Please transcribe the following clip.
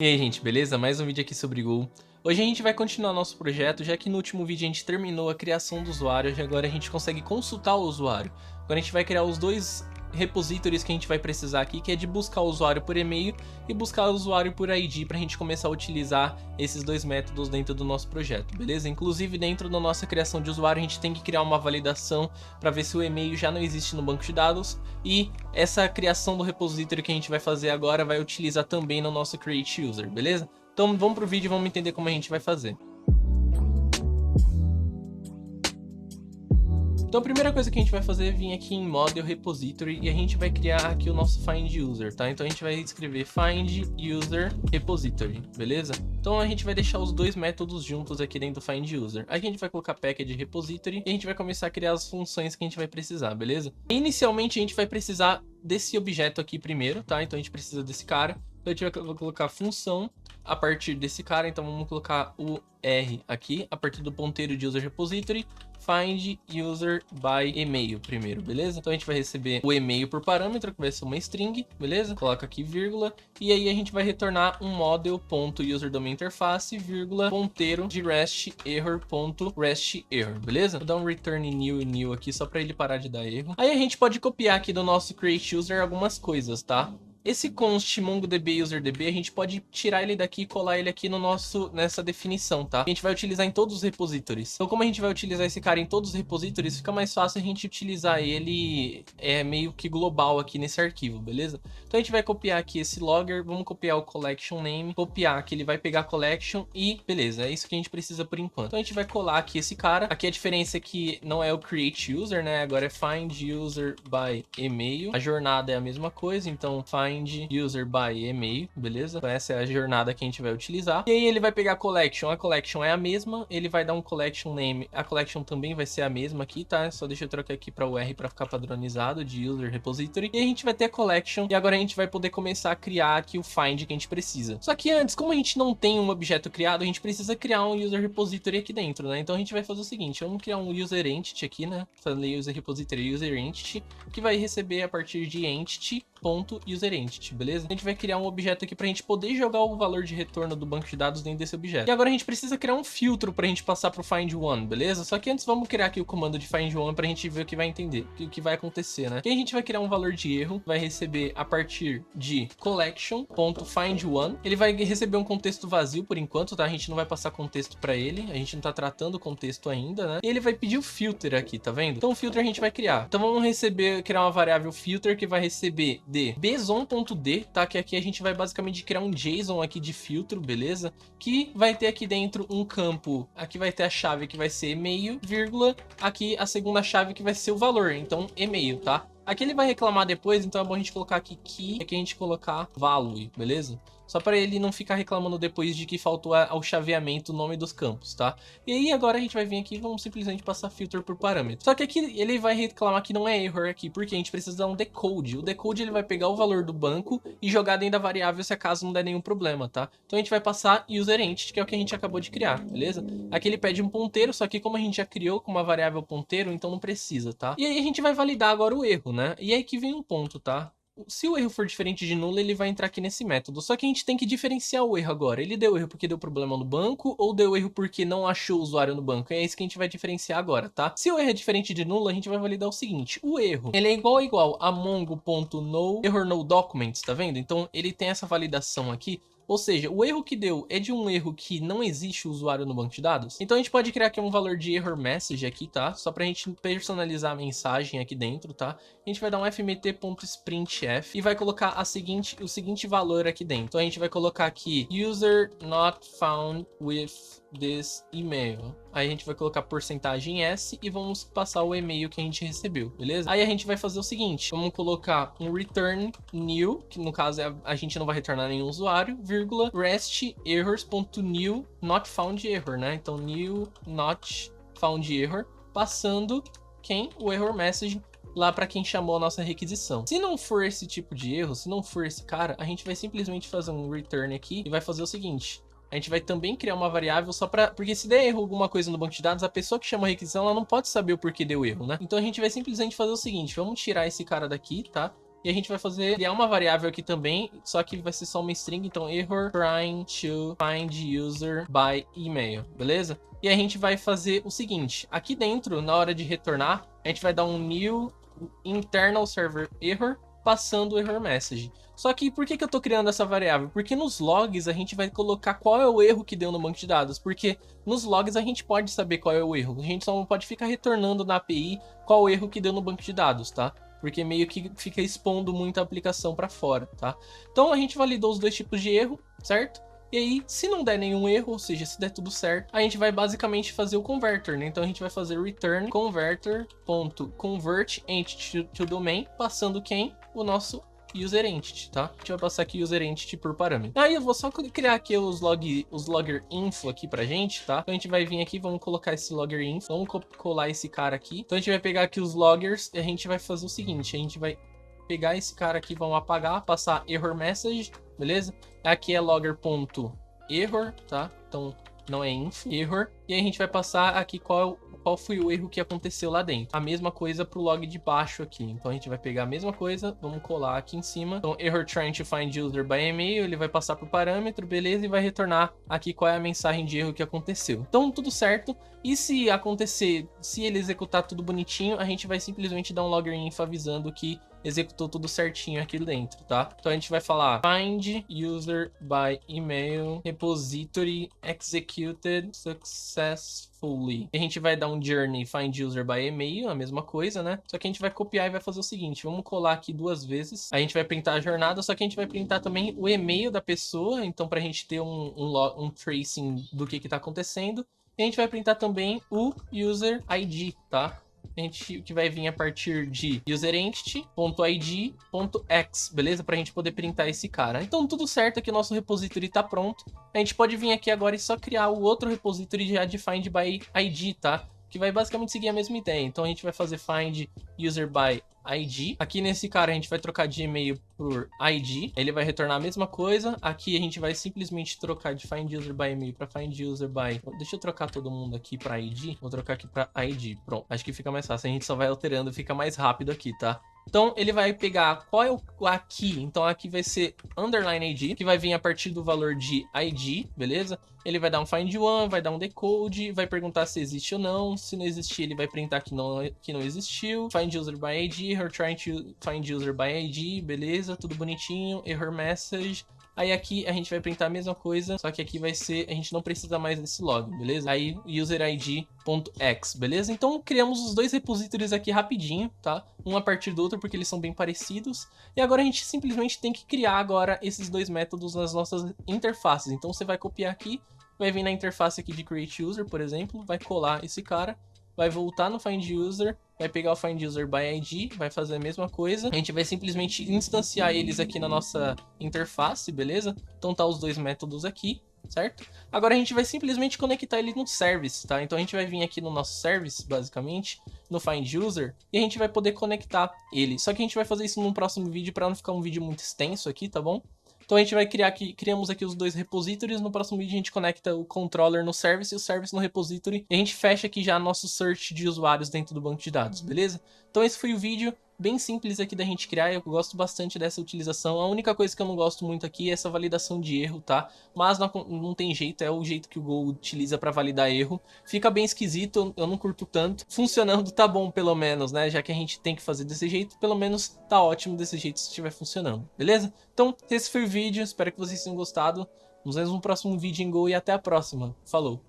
E aí, gente, beleza? Mais um vídeo aqui sobre Go. Hoje a gente vai continuar nosso projeto, já que no último vídeo a gente terminou a criação do usuário e agora a gente consegue consultar o usuário. Agora a gente vai criar os dois repositórios que a gente vai precisar aqui, que é de buscar o usuário por e-mail e buscar o usuário por ID, para a gente começar a utilizar esses dois métodos dentro do nosso projeto, beleza? Inclusive dentro da nossa criação de usuário a gente tem que criar uma validação para ver se o e-mail já não existe no banco de dados, e essa criação do repositório que a gente vai fazer agora vai utilizar também no nosso create user, beleza? Então vamos pro vídeo e vamos entender como a gente vai fazer. Então a primeira coisa que a gente vai fazer é vir aqui em Model Repository e a gente vai criar aqui o nosso Find User, tá? Então a gente vai escrever Find User Repository, beleza? Então a gente vai deixar os dois métodos juntos aqui dentro do Find User. Aqui a gente vai colocar Package Repository e a gente vai começar a criar as funções que a gente vai precisar, beleza? Inicialmente a gente vai precisar desse objeto aqui primeiro, tá? Então a gente precisa desse cara. Então a gente vai colocar função a partir desse cara, então vamos colocar o R aqui, a partir do ponteiro de User Repository, find user by email primeiro, beleza? Então a gente vai receber o e-mail por parâmetro, que vai ser uma string, beleza? Coloca aqui vírgula, e aí a gente vai retornar um model.userDomainInterface, vírgula, ponteiro de REST error, beleza? Vou dar um return new aqui só para ele parar de dar erro. Aí a gente pode copiar aqui do nosso create user algumas coisas, tá? Esse const mongodb userdb, a gente pode tirar ele daqui e colar ele aqui no nessa definição, tá? A gente vai utilizar em todos os repositórios. Então, como a gente vai utilizar esse cara em todos os repositórios, fica mais fácil a gente utilizar ele meio que global aqui nesse arquivo, beleza? Então a gente vai copiar aqui esse logger, vamos copiar o collection name, copiar que ele vai pegar a collection e beleza, é isso que a gente precisa por enquanto. Então a gente vai colar aqui esse cara. Aqui a diferença é que não é o create user, né? Agora é find user by email. A jornada é a mesma coisa, então find user by email, beleza? Então essa é a jornada que a gente vai utilizar. E aí ele vai pegar a collection é a mesma, ele vai dar um collection name, a collection também vai ser a mesma aqui, tá? Só deixa eu trocar aqui para o R para ficar padronizado de user repository. E a gente vai ter a collection e agora a gente vai poder começar a criar aqui o find que a gente precisa. Só que antes, como a gente não tem um objeto criado, a gente precisa criar um user repository aqui dentro, né? Então a gente vai fazer o seguinte, vamos criar um user entity aqui, né? Falei user repository user entity, que vai receber a partir de entity.userEntity, beleza? A gente vai criar um objeto aqui pra gente poder jogar o valor de retorno do banco de dados dentro desse objeto. E agora a gente precisa criar um filtro pra gente passar pro find one, beleza? Só que antes vamos criar aqui o comando de find one pra gente ver o que vai entender, o que vai acontecer, né? Aqui a gente vai criar um valor de erro, vai receber a partir de collection.findOne. Ele vai receber um contexto vazio por enquanto, tá? A gente não vai passar contexto pra ele, a gente não tá tratando o contexto ainda, né? E ele vai pedir o filter aqui, tá vendo? Então o filter a gente vai criar. Então vamos criar uma variável filter que vai receber de bson.d, tá? Que aqui a gente vai basicamente criar um JSON aqui de filtro, beleza? Que vai ter aqui dentro um campo, aqui vai ter a chave que vai ser e-mail, vírgula, aqui a segunda chave que vai ser o valor, então e-mail, tá? Aqui ele vai reclamar depois, então é bom a gente colocar aqui key, aqui a gente colocar value, beleza? Só para ele não ficar reclamando depois de que faltou ao chaveamento o nome dos campos, tá? E aí agora a gente vai vir aqui e vamos simplesmente passar filter por parâmetro. Só que aqui ele vai reclamar que não é error aqui, porque a gente precisa dar um decode. O decode ele vai pegar o valor do banco e jogar dentro da variável se acaso não der nenhum problema, tá? Então a gente vai passar userEntity, que é o que a gente acabou de criar, beleza? Aqui ele pede um ponteiro, só que como a gente já criou com uma variável ponteiro, então não precisa, tá? E aí a gente vai validar agora o erro, né? E aí que vem um ponto, tá? Se o erro for diferente de nulo, ele vai entrar aqui nesse método. Só que a gente tem que diferenciar o erro agora. Ele deu erro porque deu problema no banco ou deu erro porque não achou o usuário no banco? É isso que a gente vai diferenciar agora, tá? Se o erro é diferente de nulo, a gente vai validar o seguinte. O erro, ele é igual a mongo.noErrorNoDocuments, tá vendo? Então, ele tem essa validação aqui. Ou seja, o erro que deu é de um erro que não existe o usuário no banco de dados. Então a gente pode criar aqui um valor de error message aqui, tá? Só pra gente personalizar a mensagem aqui dentro, tá? A gente vai dar um fmt.sprintf e vai colocar o seguinte valor aqui dentro. Então a gente vai colocar aqui user not found with this email. Aí a gente vai colocar porcentagem S e vamos passar o e-mail que a gente recebeu, beleza? Aí a gente vai fazer o seguinte, vamos colocar um return new, que no caso a gente não vai retornar nenhum usuário, vírgula, rest errors.new not found error, né? Então new not found error, passando o error message lá para quem chamou a nossa requisição. Se não for esse tipo de erro, se não for esse cara, a gente vai simplesmente fazer um return aqui e vai fazer o seguinte. A gente vai também criar uma variável só para... Porque se der erro alguma coisa no banco de dados, a pessoa que chama a requisição, ela não pode saber o porquê deu erro, né? Então a gente vai simplesmente fazer o seguinte, vamos tirar esse cara daqui, tá? E a gente vai criar uma variável aqui também, só que vai ser só uma string, então error trying to find user by email, beleza? E a gente vai fazer o seguinte, aqui dentro, na hora de retornar, a gente vai dar um new internal server error, passando o error message. Só que por que eu tô criando essa variável? Porque nos logs a gente vai colocar qual é o erro que deu no banco de dados, porque nos logs a gente pode saber qual é o erro, a gente só não pode ficar retornando na API qual o erro que deu no banco de dados, tá? Porque meio que fica expondo muito a aplicação para fora, tá? Então a gente validou os dois tipos de erro, certo? E aí, se não der nenhum erro, ou seja, se der tudo certo, a gente vai basicamente fazer o converter, né? Então a gente vai fazer return converter.convert entity to domain, passando quem? O nosso user entity, tá? A gente vai passar aqui user entity por parâmetro. Aí eu vou só criar aqui os logger info aqui pra gente, tá? Então a gente vai vir aqui, vamos colocar esse logger info, vamos colar esse cara aqui. Então a gente vai pegar aqui os loggers e a gente vai fazer o seguinte, a gente vai pegar esse cara aqui, vamos apagar, passar error message, beleza? Aqui é logger.error, tá? Então não é info, error. E aí a gente vai passar aqui qual foi o erro que aconteceu lá dentro. A mesma coisa pro log de baixo aqui. Então a gente vai pegar a mesma coisa, vamos colar aqui em cima. Então error trying to find user by email, ele vai passar pro parâmetro, beleza? E vai retornar aqui qual é a mensagem de erro que aconteceu. Então tudo certo. E se acontecer, se ele executar tudo bonitinho, a gente vai simplesmente dar um logger info avisando que executou tudo certinho aqui dentro, tá? Então a gente vai falar find user by email repository executed successfully. E a gente vai dar um journey find user by email, a mesma coisa, né? Só que a gente vai copiar e vai fazer o seguinte, vamos colar aqui duas vezes. A gente vai printar a jornada, só que a gente vai printar também o e-mail da pessoa, então pra gente ter um tracing do que tá acontecendo. E a gente vai printar também o user ID, tá? Que vai vir a partir de userentity.id.x, beleza? Pra gente poder printar esse cara. Então tudo certo aqui, nosso repository tá pronto. A gente pode vir aqui agora e só criar o outro repository já de find by ID, tá? Que vai basicamente seguir a mesma ideia. Então a gente vai fazer find user by ID. Aqui nesse cara a gente vai trocar de e-mail por ID. Ele vai retornar a mesma coisa. Aqui a gente vai simplesmente trocar de find user by e-mail para find user by... Deixa eu trocar todo mundo aqui para ID. Vou trocar aqui para ID. Pronto. Acho que fica mais fácil. A gente só vai alterando, fica mais rápido aqui, tá? Então ele vai pegar qual é o aqui. Então aqui vai ser underline ID, que vai vir a partir do valor de ID, beleza? Ele vai dar um find one, vai dar um decode, vai perguntar se existe ou não. Se não existir, ele vai printar que não existiu. Find user by ID, error trying to find user by ID, beleza? Tudo bonitinho, error message. Aí aqui a gente vai printar a mesma coisa, só que aqui vai ser, a gente não precisa mais desse log, beleza? Aí userid.x, beleza? Então criamos os dois repositórios aqui rapidinho, tá? Um a partir do outro porque eles são bem parecidos. E agora a gente simplesmente tem que criar agora esses dois métodos nas nossas interfaces. Então você vai copiar aqui, vai vir na interface aqui de create user, por exemplo, vai colar esse cara, vai voltar no find user, vai pegar o find user by ID, vai fazer a mesma coisa. A gente vai simplesmente instanciar eles aqui na nossa interface, beleza? Então tá os dois métodos aqui, certo? Agora a gente vai simplesmente conectar ele no service, tá? Então a gente vai vir aqui no nosso service, basicamente, no find user, e a gente vai poder conectar ele. Só que a gente vai fazer isso num próximo vídeo para não ficar um vídeo muito extenso aqui, tá bom? Então a gente vai criamos aqui os dois repositórios, no próximo vídeo a gente conecta o controller no service e o service no repository, e a gente fecha aqui já nosso search de usuários dentro do banco de dados, beleza? Então esse foi o vídeo, bem simples aqui da gente criar, eu gosto bastante dessa utilização. A única coisa que eu não gosto muito aqui é essa validação de erro, tá? Mas não tem jeito, é o jeito que o Go utiliza para validar erro. Fica bem esquisito, eu não curto tanto. Funcionando tá bom pelo menos, né? Já que a gente tem que fazer desse jeito, pelo menos tá ótimo desse jeito se estiver funcionando, beleza? Então esse foi o vídeo, espero que vocês tenham gostado. Nos vemos no próximo vídeo em Go e até a próxima. Falou!